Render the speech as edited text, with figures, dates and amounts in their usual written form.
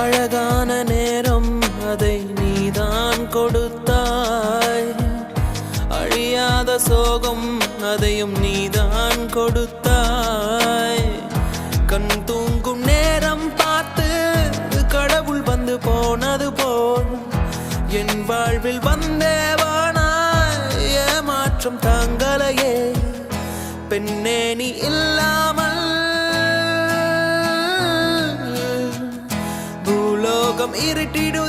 அழகான நேரம் அதை நீதான் கொடுத்தாய், அழியாத சோகம் அதையும் நீதான் கொடுத்தாய். கண் தூங்கும் நேரம் பார்த்து கடவுள் வந்து போனது போல் என் வாழ்வில் வந்தேவானாய். ஏமாற்றம் தாங்களையே பெண்ணே நீ இல்லாமல் பூலோகம் இருட்டிடும்.